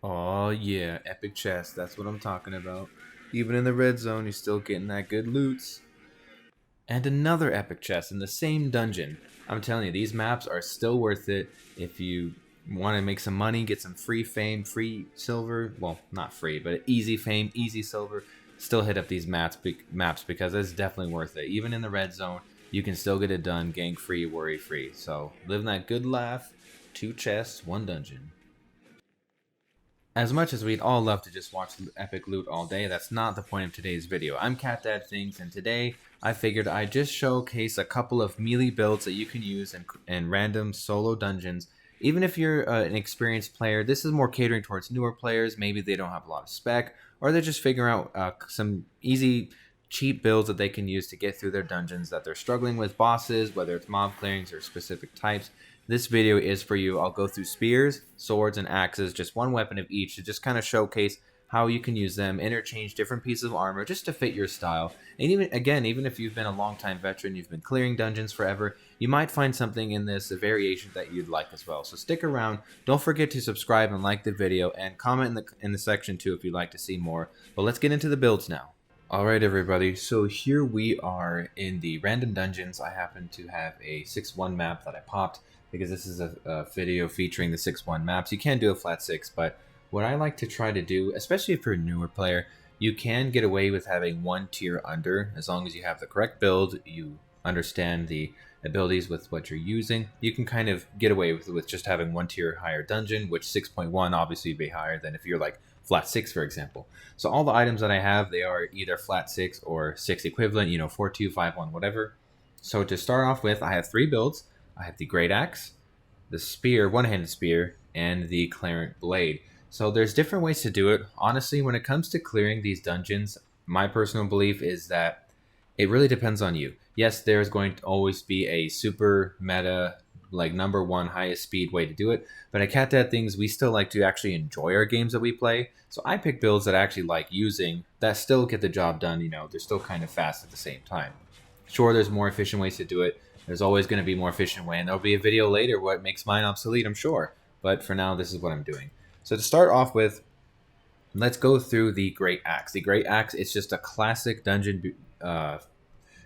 Oh yeah, epic chest, that's what I'm talking about. Even in the red zone, you're still getting that good loot. And another epic chest in the same dungeon. I'm telling you, these maps are still worth it if you want to make some money, get some free fame, free silver. Well, not free, but easy fame, easy silver. Still hit up these maps because it's definitely worth it. Even in the red zone, you can still get it done, gang free, worry free. So living that good life, 2 chests, 1 dungeon. As much as we'd all love to just watch epic loot all day, that's not the point of today's video. I'm Cat Dad Things, and today I figured I'd just showcase a couple of melee builds that you can use in random solo dungeons. Even if you're an experienced player, this is more catering towards newer players. Maybe they don't have a lot of spec, or they're just figuring out some easy, cheap builds that they can use to get through their dungeons that they're struggling with bosses, whether it's mob clearings or specific types. This video is for you. I'll go through spears, swords, and axes, just one weapon of each, to just kind of showcase how you can use them, interchange different pieces of armor just to fit your style. And even if you've been a long-time veteran, you've been clearing dungeons forever, you might find something in this, a variation that you'd like as well. So stick around. Don't forget to subscribe and like the video, and comment in the section too if you'd like to see more. But let's get into the builds now. Alright everybody, so here we are in the random dungeons. I happen to have a 6-1 map that I popped because this is a video featuring the 6-1 maps. You can do a flat 6, but what I like to try to do, especially if you're a newer player, you can get away with having 1 tier under as long as you have the correct build, you understand the abilities with what you're using. You can kind of get away with just having 1 tier higher dungeon, which 6.1 obviously would be higher than if you're like flat 6, for example. So all the items that I have, they are either flat 6 or 6 equivalent, 4-2, 5-1, whatever. So to start off with, I have 3 builds. I have the Great Axe, the Spear, one-handed Spear, and the Clarent Blade. So there's different ways to do it. Honestly, when it comes to clearing these dungeons, my personal belief is that it really depends on you. Yes, there's going to always be a super meta, like #1 highest speed way to do it, but at Cat Dad Things, we still like to actually enjoy our games that we play. So I pick builds that I actually like using that still get the job done. They're still kind of fast at the same time. Sure, there's more efficient ways to do it. There's always going to be more efficient way, and there'll be a video later what makes mine obsolete, I'm sure. But for now, this is what I'm doing. So to start off with, let's go through the Great Axe. The Great Axe is just a classic dungeon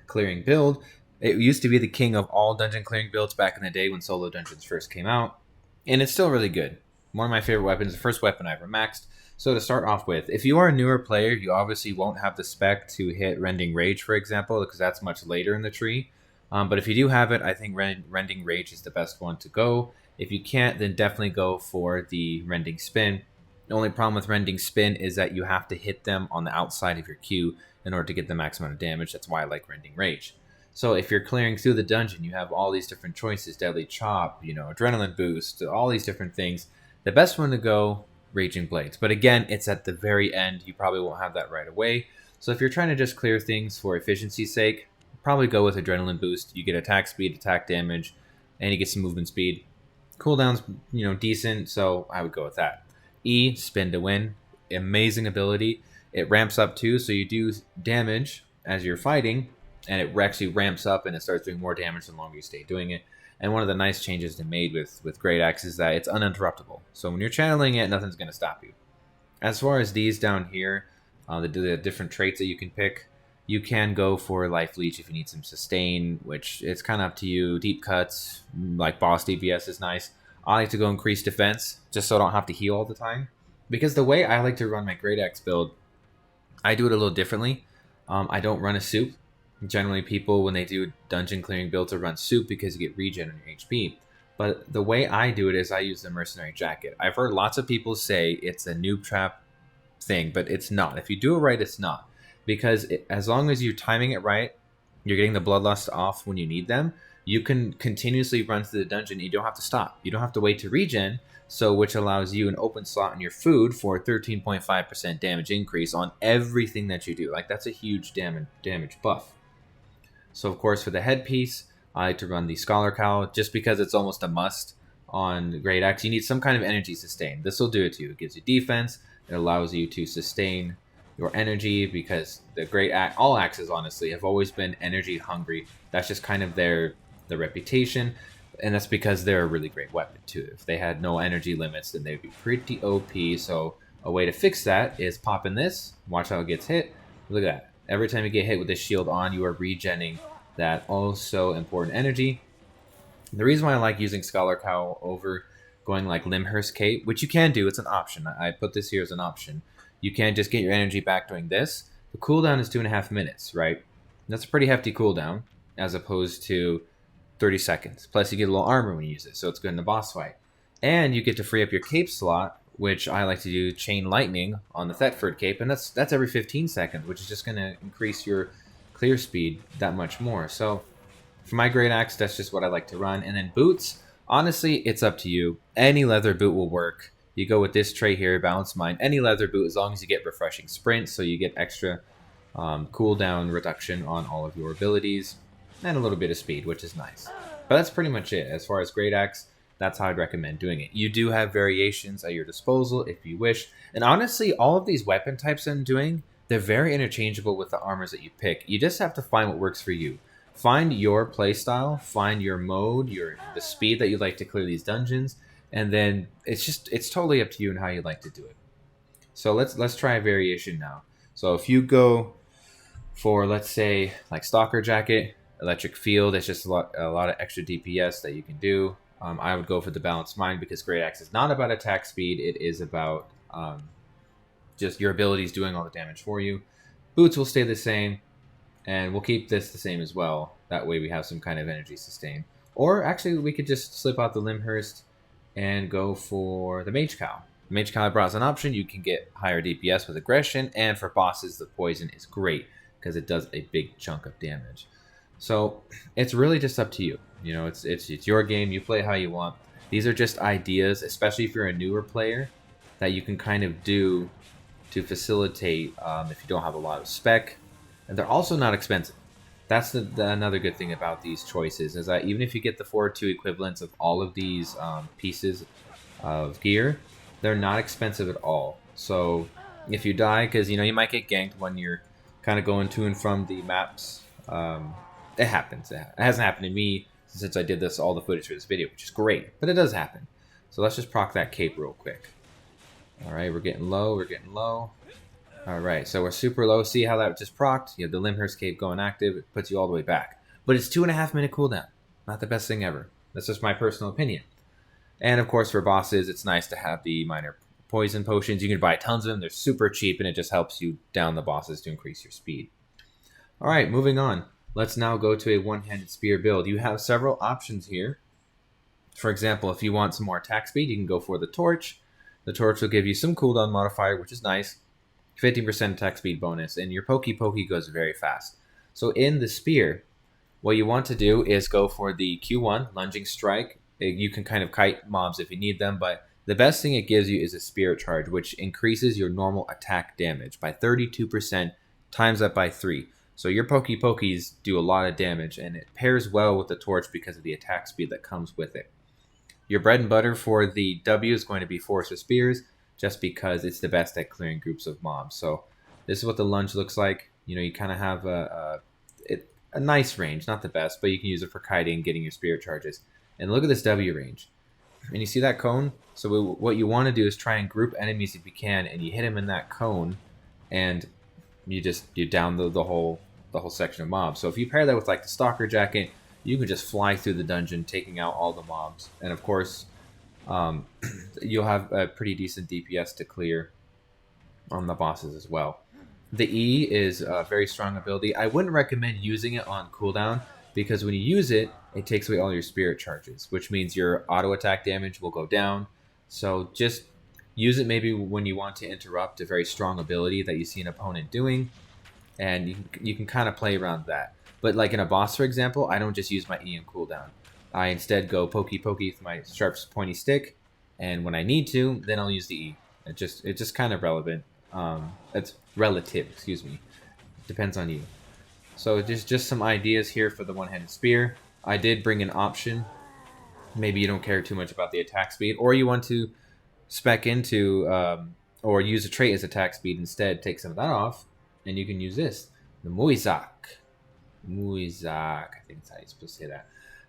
clearing build. It used to be the king of all dungeon clearing builds back in the day when solo dungeons first came out, and it's still really good. One of my favorite weapons, the first weapon I ever maxed. So to start off with, if you are a newer player, you obviously won't have the spec to hit Rending Rage, for example, because that's much later in the tree. But if you do have it, I think Rending Rage is the best one to go. If you can't, then definitely go for the Rending Spin. The only problem with Rending Spin is that you have to hit them on the outside of your queue in order to get the max amount of damage. That's why I like Rending Rage. So if you're clearing through the dungeon, you have all these different choices, Deadly Chop, Adrenaline Boost, all these different things. The best one to go, Raging Blades. But again, it's at the very end. You probably won't have that right away. So if you're trying to just clear things for efficiency's sake, probably go with Adrenaline Boost. You get attack speed, attack damage, and you get some movement speed. Cooldown's, decent, so I would go with that. E, Spin to Win. Amazing ability. It ramps up too, so you do damage as you're fighting, and it actually ramps up and it starts doing more damage the longer you stay doing it. And one of the nice changes they made with Great Axe is that it's uninterruptible. So when you're channeling it, nothing's going to stop you. As far as these down here, the different traits that you can pick, you can go for Life Leech if you need some sustain, which it's kind of up to you. Deep Cuts, like Boss DPS is nice. I like to go Increase Defense, just so I don't have to heal all the time. Because the way I like to run my Great Axe build, I do it a little differently. I don't run a soup. Generally, people, when they do dungeon clearing builds, will run soup because you get regen on your HP. But the way I do it is I use the Mercenary Jacket. I've heard lots of people say it's a noob trap thing, but it's not. If you do it right, it's not. Because as long as you're timing it right, you're getting the Bloodlust off when you need them, you can continuously run through the dungeon. You don't have to stop. You don't have to wait to regen, which allows you an open slot in your food for 13.5% damage increase on everything that you do. Like, that's a huge damage buff. So, of course, for the headpiece, I like to run the Scholar Cowl just because it's almost a must on Great Axe. You need some kind of energy sustain. This will do it to you. It gives you defense. It allows you to sustain your energy because all axes honestly have always been energy hungry. That's just kind of their reputation. And that's because they're a really great weapon too. If they had no energy limits, then they'd be pretty OP. So a way to fix that is popping this. Watch how it gets hit. Look at that. Every time you get hit with this shield on, you are regenning that also important energy. The reason why I like using Scholar Cowl over going like Limhurst Cape, which you can do, it's an option. I put this here as an option. You can just get your energy back doing this. The cooldown is 2.5 minutes, right? That's a pretty hefty cooldown as opposed to 30 seconds. Plus, you get a little armor when you use it, so it's good in the boss fight. And you get to free up your cape slot, which I like to do Chain Lightning on the Thetford cape, and that's every 15 seconds, which is just going to increase your clear speed that much more. So for my Great Axe, that's just what I like to run. And then boots, honestly, it's up to you. Any leather boot will work. You go with this tray here, Balanced Mind. Any leather boot, as long as you get Refreshing Sprint, so you get extra cooldown reduction on all of your abilities, and a little bit of speed, which is nice. But that's pretty much it. As far as Great Axe, that's how I'd recommend doing it. You do have variations at your disposal if you wish. And honestly, all of these weapon types I'm doing, they're very interchangeable with the armors that you pick. You just have to find what works for you. Find your playstyle, find your mode, the speed that you like to clear these dungeons, and then it's totally up to you and how you like to do it. So let's try a variation now. So if you go for, let's say, like Stalker Jacket, Electric Field, it's just a lot of extra DPS that you can do. I would go for the Balanced Mind because Great Axe is not about attack speed. It is about just your abilities doing all the damage for you. Boots will stay the same, and we'll keep this the same as well. That way we have some kind of energy sustain. Or actually, we could just slip out the Limhurst and go for the Mage Cow. Mage Cow I brought as an option. You can get higher DPS with aggression, and for bosses, the poison is great because it does a big chunk of damage. So it's really just up to you. You know, it's your game. You play how you want. These are just ideas, especially if you're a newer player, that you can kind of do to facilitate if you don't have a lot of spec. And they're also not expensive. That's another good thing about these choices, is that even if you get the 4-2 equivalents of all of these pieces of gear, they're not expensive at all. So if you die, because you might get ganked when you're kind of going to and from the maps, it happens. It hasn't happened to me since I did all the footage for this video, which is great, but it does happen. So let's just proc that cape real quick. All right, we're getting low. All right, so we're super low. See how that just procced? You have the Limhurst cape going active. It puts you all the way back. But it's 2.5 minute cooldown. Not the best thing ever. That's just my personal opinion. And of course, for bosses, it's nice to have the minor poison potions. You can buy tons of them. They're super cheap, and it just helps you down the bosses to increase your speed. All right, moving on. Let's now go to a one-handed spear build. You have several options here. For example, if you want some more attack speed, you can go for the torch. The torch will give you some cooldown modifier, which is nice. 50% attack speed bonus, and your pokey goes very fast. So in the spear, what you want to do is go for the Q1, lunging strike. You can kind of kite mobs if you need them, but the best thing it gives you is a spirit charge, which increases your normal attack damage by 32%, times that by 3. So your pokies do a lot of damage, and it pairs well with the torch because of the attack speed that comes with it. Your bread and butter for the W is going to be Force of Spears, just because it's the best at clearing groups of mobs. So this is what the lunge looks like. You kind of have a nice range, not the best, but you can use it for kiting, getting your spirit charges. And look at this W range. And you see that cone? So what you want to do is try and group enemies if you can, and you hit them in that cone, and you down the whole section of mobs. So if you pair that with like the Stalker Jacket, you can just fly through the dungeon, taking out all the mobs. And of course, you'll have a pretty decent DPS to clear on the bosses as well. The E is a very strong ability. I wouldn't recommend using it on cooldown, because when you use it, it takes away all your spirit charges, which means your auto attack damage will go down. So just use it maybe when you want to interrupt a very strong ability that you see an opponent doing, and you can kind of play around that. But like in a boss, for example, I don't just use my E on cooldown. I instead go pokey with my sharp pointy stick, and when I need to, then I'll use the E. It's just kind of relevant. It's relative, excuse me. Depends on you. So just some ideas here for the one-handed spear. I did bring an option. Maybe you don't care too much about the attack speed, or you want to spec into or use a trait as attack speed instead. Take some of that off, and you can use this, the Muizak. I think that's how you're supposed to say that.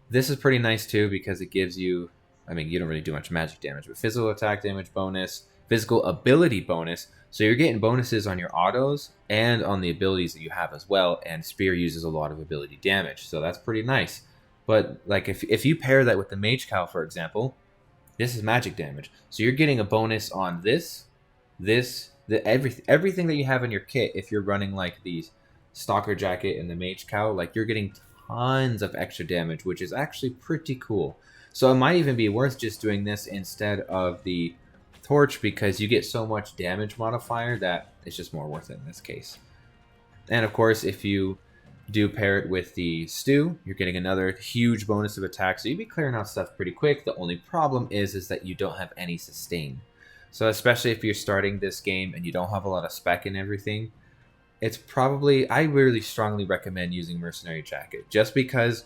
This is pretty nice too because it gives you, I mean, you don't really do much magic damage, but physical attack damage bonus, physical ability bonus. So you're getting bonuses on your autos and on the abilities that you have as well. And Spear uses a lot of ability damage, so that's pretty nice. But like if you pair that with the Mage Cowl, for example, this is magic damage. So you're getting a bonus on everything that you have in your kit. If you're running like the Stalker Jacket and the Mage Cowl, like you're getting tons of extra damage, which is actually pretty cool. So it might even be worth just doing this instead of the Torch because you get so much damage modifier that it's just more worth it in this case. And of course, if you do pair it with the Stew, you're getting another huge bonus of attack, so you'd be clearing out stuff pretty quick. The only problem is that you don't have any sustain. So especially if you're starting this game and you don't have a lot of spec and everything, it's probably, I really strongly recommend using Mercenary Jacket, just because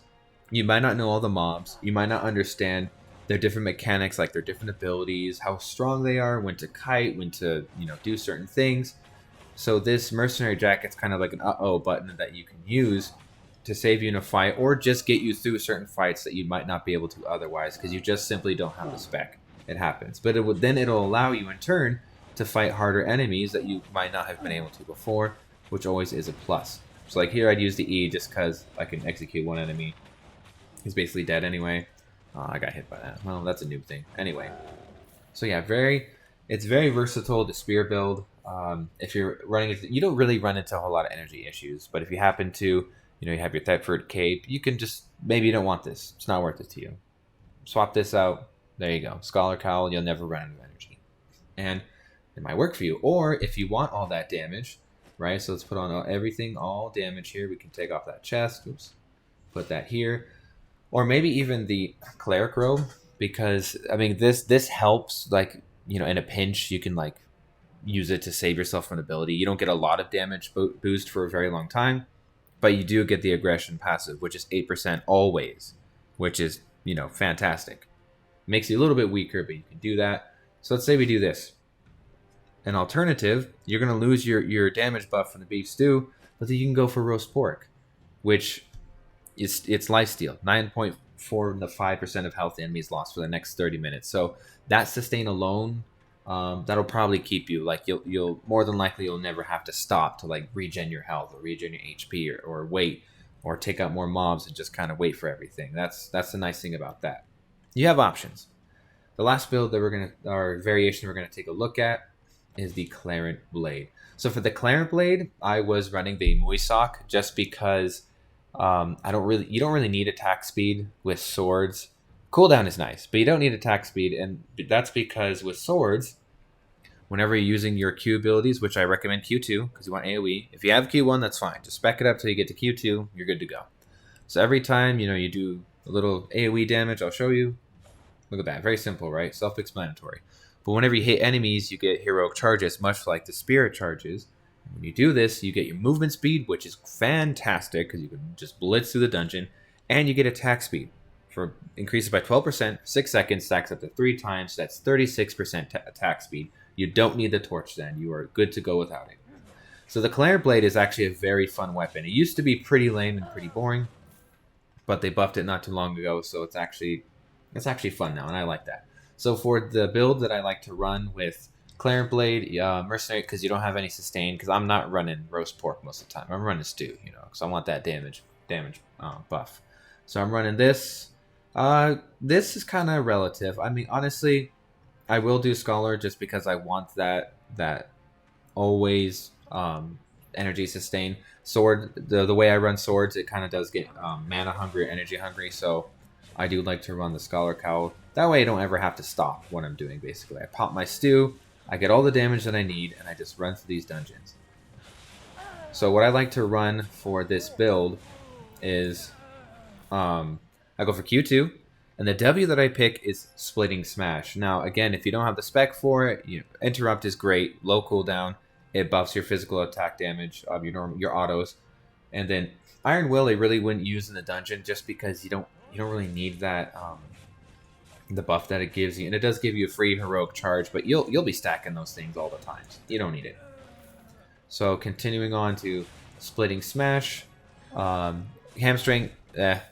you might not know all the mobs, you might not understand their different mechanics, like their different abilities, how strong they are, when to kite, when to, do certain things. So this Mercenary Jacket's kind of like an uh-oh button that you can use to save you in a fight, or just get you through certain fights that you might not be able to otherwise, because you just simply don't have the spec. It happens. But it'll allow you in turn to fight harder enemies that you might not have been able to before, which always is a plus. So like here I'd use the E just because I can execute one enemy. He's basically dead anyway. Oh, I got hit by that. Well, that's a noob thing. Anyway. So yeah, it's very versatile to Spear build. If you're running, you don't really run into a whole lot of energy issues, but if you happen to, you have your Thetford Cape, you can just, maybe you don't want this. It's not worth it to you. Swap this out. There you go. Scholar Cowl, you'll never run out of energy. And it might work for you. Or if you want all that damage, right? So let's put on everything, all damage here. We can take off that chest. Oops. Put that here. Or maybe even the Cleric Robe, because, I mean, this helps, like, in a pinch, you can, like, use it to save yourself from an ability. You don't get a lot of damage boost for a very long time, but you do get the aggression passive, which is 8% always, which is, fantastic. Makes you a little bit weaker, but you can do that. So let's say we do this. An alternative, you're going to lose your damage buff from the beef stew, but then you can go for roast pork, which is it's lifesteal. 9.45% of health enemies lost for the next 30 minutes. So that sustain alone, that'll probably keep you, like, you'll more than likely you'll never have to stop to, like, regen your health or regen your HP or wait or take out more mobs and just kind of wait for everything. That's the nice thing about that. You have options. The last build that variation we're gonna take a look at is the Clarent Blade. So for the Clarent Blade, I was running the Muisok just because you don't really need attack speed with swords. Cooldown is nice, but you don't need attack speed, and that's because with swords, whenever you're using your Q abilities, which I recommend Q2 because you want AoE. If you have Q1, that's fine. Just spec it up till you get to Q2, you're good to go. So every time you do a little AoE damage, I'll show you. Look at that, very simple, right? Self-explanatory. But whenever you hit enemies, you get heroic charges, much like the spirit charges. When you do this, you get your movement speed, which is fantastic because you can just blitz through the dungeon, and you get attack speed. For increases by 12%, 6 seconds, stacks up to 3 times, so that's 36% attack speed. You don't need the torch then, you are good to go without it. So the Clarent Blade is actually a very fun weapon. It used to be pretty lame and pretty boring, but they buffed it not too long ago, so it's actually fun now, and I like that. So for the build that I like to run with Clarent Blade, Mercenary, because you don't have any sustain, because I'm not running roast pork most of the time. I'm running stew, because I want that damage buff. So I'm running this. This is kind of relative. I mean, honestly, I will do Scholar just because I want that always energy sustain. Sword, the way I run swords, it kind of does get mana hungry, energy hungry, so I do like to run the Scholar Cowl. That way I don't ever have to stop what I'm doing, basically. I pop my stew, I get all the damage that I need, and I just run through these dungeons. So what I like to run for this build is I go for Q2, and the W that I pick is Splitting Smash. Now, again, if you don't have the spec for it, Interrupt is great, low cooldown. It buffs your physical attack damage of your autos. And then Iron Will I really wouldn't use in the dungeon just because you don't really need that the buff that it gives you, and it does give you a free heroic charge, but you'll be stacking those things all the time. You don't need it. So continuing on to Splitting Smash, Hamstring.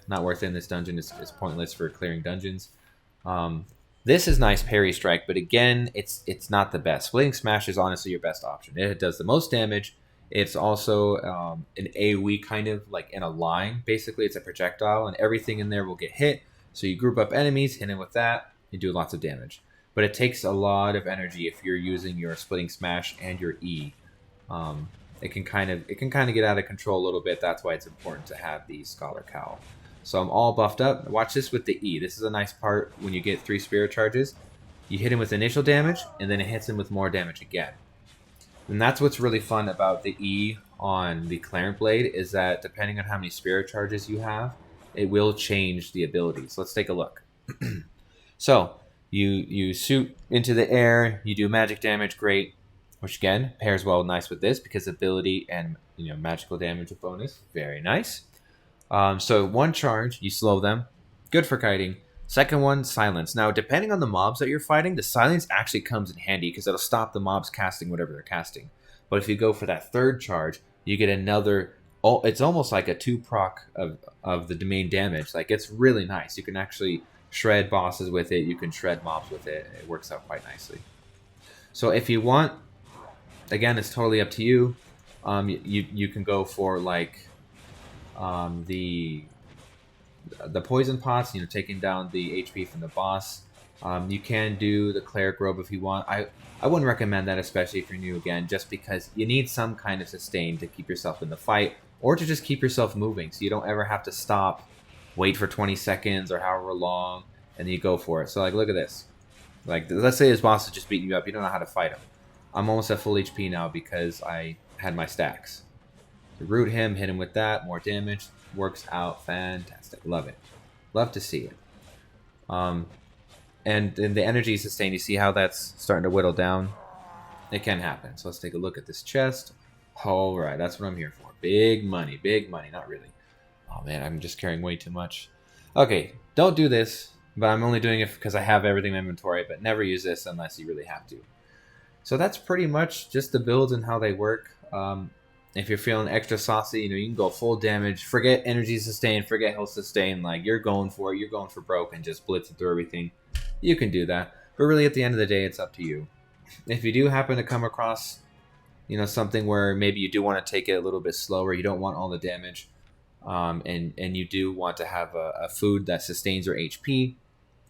not worth it in this dungeon. It's pointless for clearing dungeons. Um, this is nice parry strike, but again, it's not the best. Splitting Smash is honestly your best option. It does the most damage. It's also an AoE kind of like in a line. Basically, it's a projectile, and everything in there will get hit. So you group up enemies, hit them with that, you do lots of damage. But it takes a lot of energy if you're using your Splitting Smash and your E. It can kind of get out of control a little bit. That's why it's important to have the Scholar Cowl. So I'm all buffed up. Watch this with the E. This is a nice part when you get 3 Spirit Charges. You hit him with initial damage, and then it hits him with more damage again. And that's what's really fun about the E on the Clarent Blade, is that depending on how many Spirit Charges you have, it will change the abilities. Let's take a look. So, you shoot into the air, you do magic damage, great. Which again, pairs well nice with this, because ability and magical damage of bonus, very nice. So 1 charge, you slow them, good for kiting. Second one, silence. Now, depending on the mobs that you're fighting, the silence actually comes in handy because it'll stop the mobs casting whatever they're casting. But if you go for that 3rd charge, you get another. Oh, it's almost like a 2 proc of the main damage. Like, it's really nice. You can actually shred bosses with it. You can shred mobs with it. It works out quite nicely. So if you want, again, it's totally up to you. You can go for like the poison pots, taking down the HP from the boss. You can do the cleric robe if you want. I wouldn't recommend that, especially if you're new again, just because you need some kind of sustain to keep yourself in the fight, or to just keep yourself moving, so you don't ever have to stop, wait for 20 seconds or however long, and then you go for it. So like, look at this. Like, let's say this boss is just beating you up. You don't know how to fight him. I'm almost at full HP now because I had my stacks. So root him, hit him with that, more damage. Works out fantastic. Love it. Love to see it. And the energy sustain, you see how that's starting to whittle down? It can happen. So let's take a look at this chest. Alright, that's what I'm here for. Big money, not really. Oh man, I'm just carrying way too much. Okay, don't do this, but I'm only doing it because I have everything in inventory, but never use this unless you really have to. So that's pretty much just the builds and how they work. If you're feeling extra saucy, you can go full damage. Forget energy sustain, forget health sustain. Like, you're going for it. You're going for broke and just blitz it through everything. You can do that. But really, at the end of the day, it's up to you. If you do happen to come across, something where maybe you do want to take it a little bit slower, you don't want all the damage, and you do want to have a food that sustains your HP,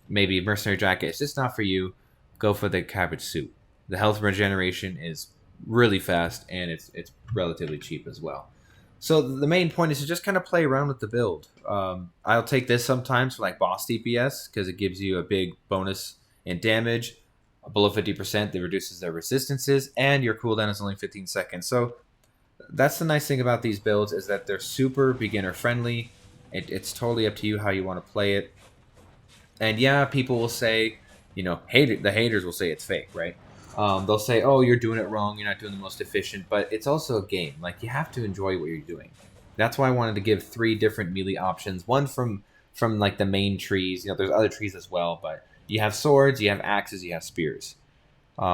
maybe Mercenary Jacket, it's just not for you, go for the Cabbage Soup. The health regeneration is really fast, and it's relatively cheap as well. So the main point is to just kind of play around with the build. I'll take this sometimes for like boss DPS, because it gives you a big bonus in damage. Below 50%, that reduces their resistances, and your cooldown is only 15 seconds. So that's the nice thing about these builds, is that they're super beginner friendly. It's totally up to you how you want to play it. And yeah, people will say, the haters will say it's fake, right? They'll say, oh, you're doing it wrong, you're not doing the most efficient, but it's also a game. Like, you have to enjoy what you're doing. That's why I wanted to give 3 different melee options. One from like the main trees. There's other trees as well, but you have swords, you have axes, you have spears.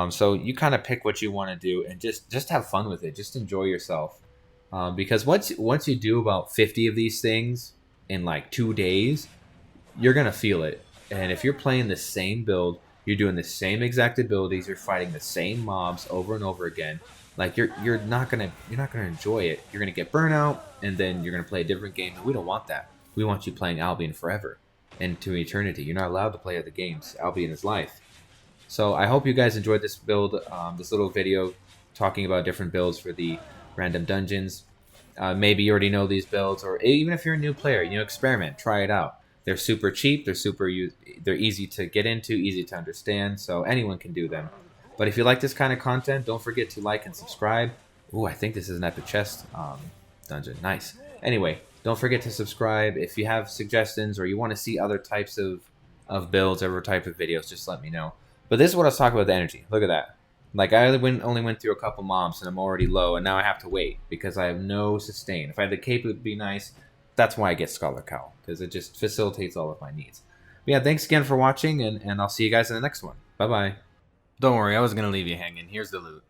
So you kind of pick what you want to do, and just have fun with it. Just enjoy yourself. Because once you do about 50 of these things in like 2 days, you're gonna feel it. And if you're playing the same build, you're doing the same exact abilities, you're fighting the same mobs over and over again, like, you're not gonna enjoy it. You're gonna get burnout, and then you're gonna play a different game. And we don't want that. We want you playing Albion forever and to eternity. You're not allowed to play other games. Albion is life. So I hope you guys enjoyed this build, this little video talking about different builds for the random dungeons. Maybe you already know these builds, or even if you're a new player, experiment, try it out. They're super cheap, they're easy to get into, easy to understand, so anyone can do them. But if you like this kind of content, don't forget to like and subscribe. Ooh, I think this is an epic chest dungeon. Nice. Anyway, don't forget to subscribe. If you have suggestions or you want to see other types of builds, other type of videos, just let me know. But this is what I was talking about, the energy. Look at that. Like, I only went through a couple mobs, and I'm already low, and now I have to wait because I have no sustain. If I had the cape, it would be nice. That's why I get Scholar Cowl, because it just facilitates all of my needs. But yeah, thanks again for watching, and I'll see you guys in the next one. Bye-bye. Don't worry, I was going to leave you hanging. Here's the loot.